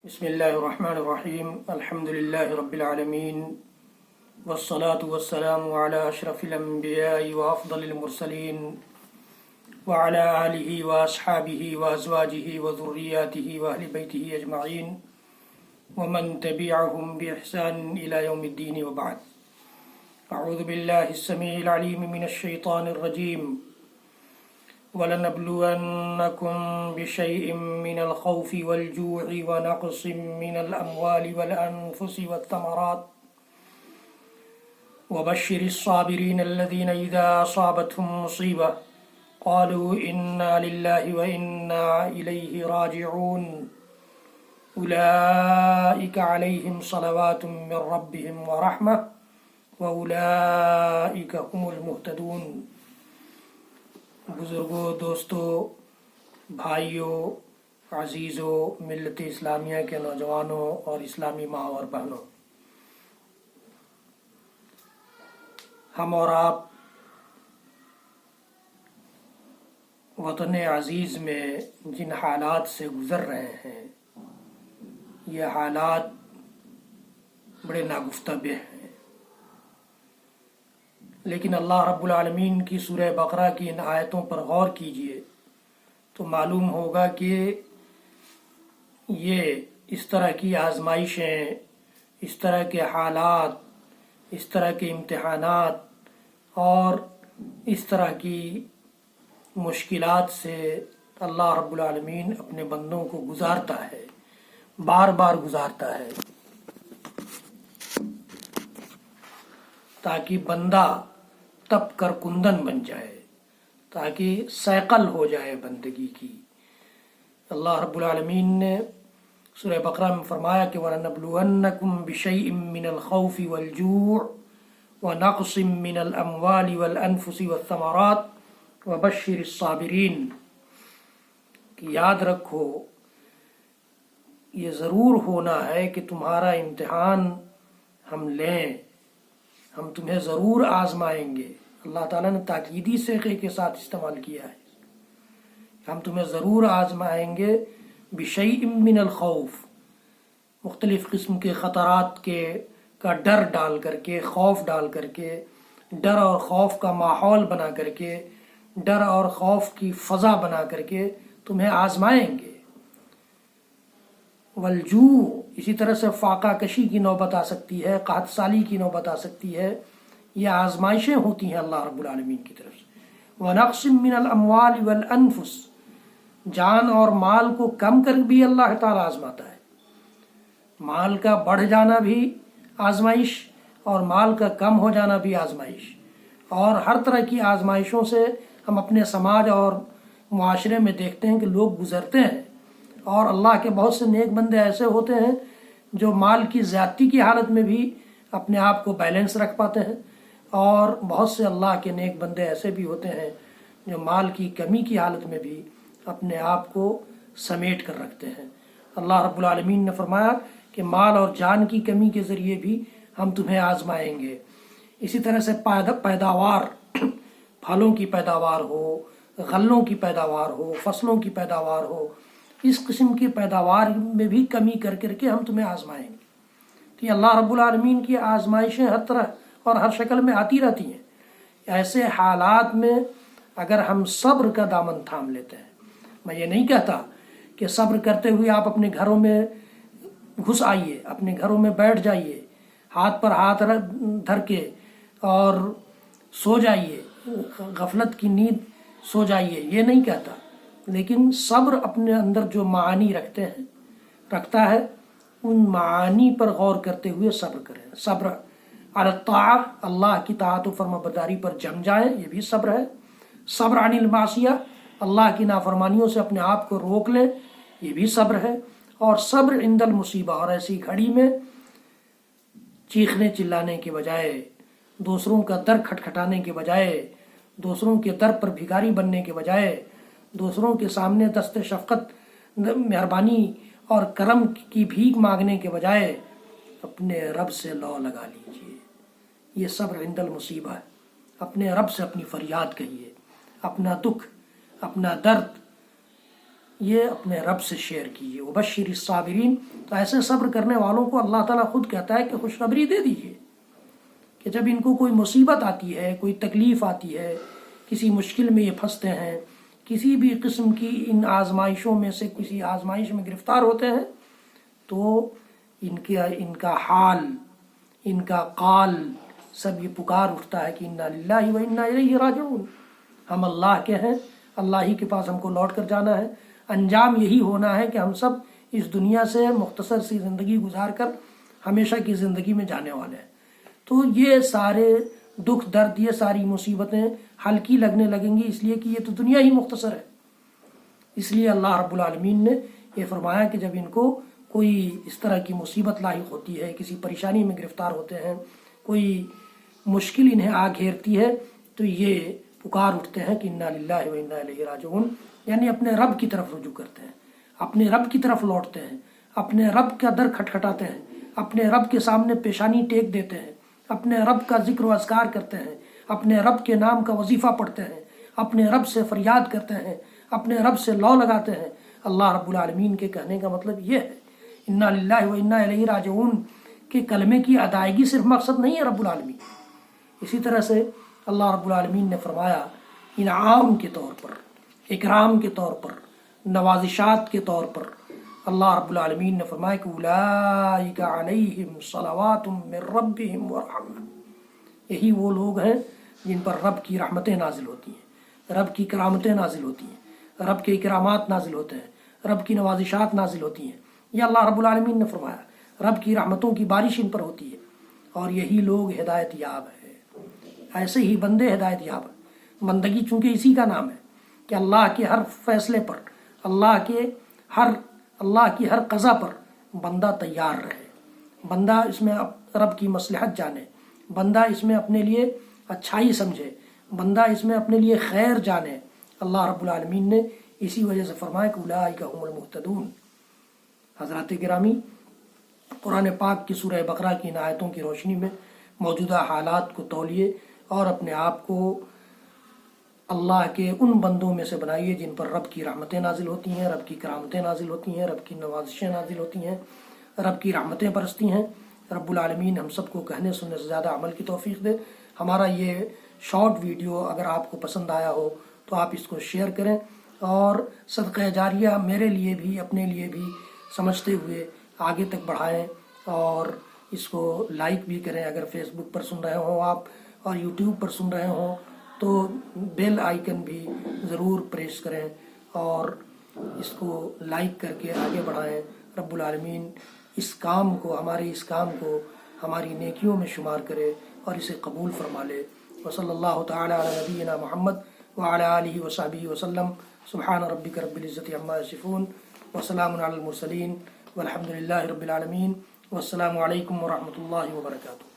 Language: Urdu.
بسم اللہ الرحمن الرحیم الحمد للہ رب العالمین والصلاة والسلام علی اشرف الانبیاء وافضل المرسلین وعلی آلہ واصحابہ وازواجہ وذریاتہ واہل بیتہ اجمعین ومن تبعہم بإحسان الی یوم الدین وبعد اعوذ باللہ السمیع العلیم من الشیطان الرجیم وَلَنَبْلُوَنَّكُمْ بِشَيْءٍ مِّنَ الْخَوْفِ وَالْجُوعِ وَنَقْصٍ مِّنَ الْأَمْوَالِ وَالْأَنفُسِ وَالثَّمَرَاتِ وَبَشِّرِ الصَّابِرِينَ الَّذِينَ إِذَا أَصَابَتْهُم مُّصِيبَةٌ قَالُوا إِنَّا لِلَّهِ وَإِنَّا إِلَيْهِ راجعون أُولَٰئِكَ عَلَيْهِمْ صَلَوَاتٌ مِّن رَّبِّهِمْ وَرَحْمَةٌ وَأُولَٰئِكَ هُمُ الْمُهْتَدُونَ۔ بزرگوں، دوستوں، بھائیوں، عزیزوں، ملت اسلامیہ کے نوجوانوں اور اسلامی ماں اور بہنوں، ہم اور آپ وطن عزیز میں جن حالات سے گزر رہے ہیں، یہ حالات بڑے ناگفتہ ہیں، لیکن اللہ رب العالمین کی سورہ بقرہ کی ان آیتوں پر غور کیجئے تو معلوم ہوگا کہ یہ اس طرح کی آزمائشیں، اس طرح کے حالات، اس طرح کے امتحانات اور اس طرح کی مشکلات سے اللہ رب العالمین اپنے بندوں کو گزارتا ہے، بار بار گزارتا ہے، تاکہ بندہ تپ کر کندن بن جائے، تاکہ سیقل ہو جائے بندگی کی۔ اللہ رب العالمین نے سورہ بقرہ میں فرمایا کہ وَلَنَبْلُوَنَّكُمْ بِشَيْءٍ مِّنَ الْخَوْفِ وَالْجُوعِ وَنَقْصٍ مِّنَ الْأَمْوَالِ وَالْأَنفُسِ وَالثَّمَرَاتِ وَبَشِّرِ الصَّابِرِينَ، کہ یاد رکھو یہ ضرور ہونا ہے کہ تمہارا امتحان ہم لیں، ہم تمہیں ضرور آزمائیں گے۔ اللہ تعالیٰ نے تاکیدی صیغے کے ساتھ استعمال کیا ہے، ہم تمہیں ضرور آزمائیں گے بشیء من الخوف، مختلف قسم کے خطرات کا ڈر ڈال کر کے، خوف ڈال کر کے، ڈر اور خوف کا ماحول بنا کر کے، ڈر اور خوف کی فضا بنا کر کے تمہیں آزمائیں گے۔ والجوع، اسی طرح سے فاقہ کشی کی نوبت آ سکتی ہے، قحط سالی کی نوبت آ سکتی ہے، یہ آزمائشیں ہوتی ہیں اللہ رب العالمین کی طرف سے۔ وَنَقْصٍ مِّنَ الْأَمْوَالِ وَالْأَنفُسِ، جان اور مال کو کم کر بھی اللہ تعالیٰ آزماتا ہے، مال کا بڑھ جانا بھی آزمائش اور مال کا کم ہو جانا بھی آزمائش، اور ہر طرح کی آزمائشوں سے ہم اپنے سماج اور معاشرے میں دیکھتے ہیں کہ لوگ گزرتے ہیں، اور اللہ کے بہت سے نیک بندے ایسے ہوتے ہیں جو مال کی زیادتی کی حالت میں بھی اپنے آپ کو بیلنس رکھ پاتے ہیں، اور بہت سے اللہ کے نیک بندے ایسے بھی ہوتے ہیں جو مال کی کمی کی حالت میں بھی اپنے آپ کو سمیٹ کر رکھتے ہیں۔ اللہ رب العالمین نے فرمایا کہ مال اور جان کی کمی کے ذریعے بھی ہم تمہیں آزمائیں گے۔ اسی طرح سے پیداوار، پھلوں کی پیداوار ہو، غلوں کی پیداوار ہو، فصلوں کی پیداوار ہو، اس قسم کی پیداوار میں بھی کمی کر کر کے ہم تمہیں آزمائیں گے۔ تو یہ اللہ رب العالمین کی آزمائشیں ہر طرح اور ہر شکل میں آتی رہتی ہیں۔ ایسے حالات میں اگر ہم صبر کا دامن تھام لیتے ہیں، میں یہ نہیں کہتا کہ صبر کرتے ہوئے آپ اپنے گھروں میں گھس آئیے، اپنے گھروں میں بیٹھ جائیے، ہاتھ پر ہاتھ دھر کے اور سو جائیے، غفلت کی نیند سو جائیے، یہ نہیں کہتا، لیکن صبر اپنے اندر جو معانی رکھتا ہے ان معانی پر غور کرتے ہوئے صبر کریں۔ صبر علی الطاعہ، اللہ کی طاعت و فرما برداری پر جم جائیں، یہ بھی صبر ہے۔ صبر عن المعصیہ، اللہ کی نافرمانیوں سے اپنے آپ کو روک لیں، یہ بھی صبر ہے۔ اور صبر عند المصیبہ، اور ایسی گھڑی میں چیخنے چلانے کے بجائے، دوسروں کا در کھٹکھٹانے کے بجائے، دوسروں کے در پر بھکاری بننے کے بجائے، دوسروں کے سامنے دست شفقت، مہربانی اور کرم کی بھیک مانگنے کے بجائے اپنے رب سے لو لگا لیجئے، یہ صبر عند المصیبہ ہے۔ اپنے رب سے اپنی فریاد کہیے، اپنا دکھ، اپنا درد یہ اپنے رب سے شیئر کیجیے. وبشر الصابرین، تو ایسے صبر کرنے والوں کو اللہ تعالیٰ خود کہتا ہے کہ خوشخبری دے دیجیے کہ جب ان کو کوئی مصیبت آتی ہے، کوئی تکلیف آتی ہے، کسی مشکل میں یہ پھنستے ہیں، کسی بھی قسم کی ان آزمائشوں میں سے کسی آزمائش میں گرفتار ہوتے ہیں، تو ان کا حال، ان کا قال سب یہ پکار اٹھتا ہے کہ انا للہ و انا الیہ راجعون، ہم اللہ کے ہیں، اللہ ہی کے پاس ہم کو لوٹ کر جانا ہے. انجام یہی ہونا ہے کہ ہم سب اس دنیا سے مختصر سی زندگی گزار کر ہمیشہ کی زندگی میں جانے والے ہیں. تو یہ سارے دکھ درد، یہ ساری مصیبتیں ہلکی لگنے لگیں گی، اس لیے کہ یہ تو دنیا ہی مختصر ہے. اس لیے اللہ رب العالمین نے یہ فرمایا کہ جب ان کو کوئی اس طرح کی مصیبت لاحق ہوتی ہے، کسی پریشانی میں گرفتار ہوتے ہیں، کوئی مشکل انہیں آ گھیرتی ہے، تو یہ پکار اٹھتے ہیں کہ انا للہ و انا الیہ راجعون، یعنی اپنے رب کی طرف رجوع کرتے ہیں، اپنے رب کی طرف لوٹتے ہیں، اپنے رب کا در کھٹکھٹاتے ہیں، اپنے رب کے سامنے پیشانی ٹیک دیتے ہیں، اپنے رب کا ذکر و اذکار کرتے ہیں، اپنے رب کے نام کا وظیفہ پڑھتے ہیں، اپنے رب سے فریاد کرتے ہیں، اپنے رب سے لو لگاتے ہیں. اللہ رب العالمین کے کہنے کا مطلب یہ ہے انا للہ و انا الیہ راجعون کہ کلمے کی ادائیگی صرف مقصد نہیں ہے رب العالمین. اسی طرح سے اللہ رب العالمین نے فرمایا انعام کے طور پر، اکرام کے طور پر، نوازشات کے طور پر اللہ رب العالمین نے فرمایا کہ اولئک علیہم صلوات من ربہم ورحمہ، یہی وہ لوگ ہیں جن پر رب کی رحمتیں نازل ہوتی ہیں، رب کی کرامتیں نازل ہوتی ہیں، رب کے اکرامات نازل ہوتے ہیں، رب کی نوازشات نازل ہوتی ہیں. یہ اللہ رب العالمین نے فرمایا رب کی رحمتوں کی بارش ان پر ہوتی ہے، اور یہی لوگ ہدایت یاب ہے. ایسے ہی بندے ہدایت یاب ہیں. بندگی چونکہ اسی کا نام ہے کہ اللہ کے ہر فیصلے پر، اللہ کی ہر قضا پر بندہ تیار رہے، بندہ اس میں رب کی مصلحت جانے، بندہ اس میں اپنے لیے اچھائی سمجھے، بندہ اس میں اپنے لیے خیر جانے. اللہ رب العالمین نے اسی وجہ سے فرمایا کہ اولئک هم المہتدون. حضرات گرامی، قرآن پاک کی سورہ بقرہ کی ان آیتوں کی روشنی میں موجودہ حالات کو تولیے اور اپنے آپ کو اللہ کے ان بندوں میں سے بنائیے جن پر رب کی رحمتیں نازل ہوتی ہیں، رب کی کرامتیں نازل ہوتی ہیں، رب کی نوازشیں نازل ہوتی ہیں، رب کی رحمتیں برستی ہیں. رب العالمین ہم سب کو کہنے سننے سے زیادہ عمل کی توفیق دے. ہمارا یہ شارٹ ویڈیو اگر آپ کو پسند آیا ہو تو آپ اس کو شیئر کریں، اور صدقہ جاریہ میرے لیے بھی، اپنے لیے بھی سمجھتے ہوئے آگے تک بڑھائیں، اور اس کو لائک بھی کریں. اگر فیس بک پر سن رہے ہوں آپ اور یوٹیوب پر سن رہے ہوں تو بیل آئیکن بھی ضرور پریس کریں اور اس کو لائک کر کے آگے بڑھائیں. رب العالمین اس کام کو، ہمارے اس کام کو ہماری نیکیوں میں شمار کرے اور اسے قبول فرما لے. وصلی اللہ تعالی علی نبینا محمد وعلی آلہ وصحبہ وسلم. سبحان ربک رب العزت عما یصفون وسلام علی المرسلین والحمد للہ رب العالمین. والسلام علیکم ورحمۃ اللہ وبرکاتہ.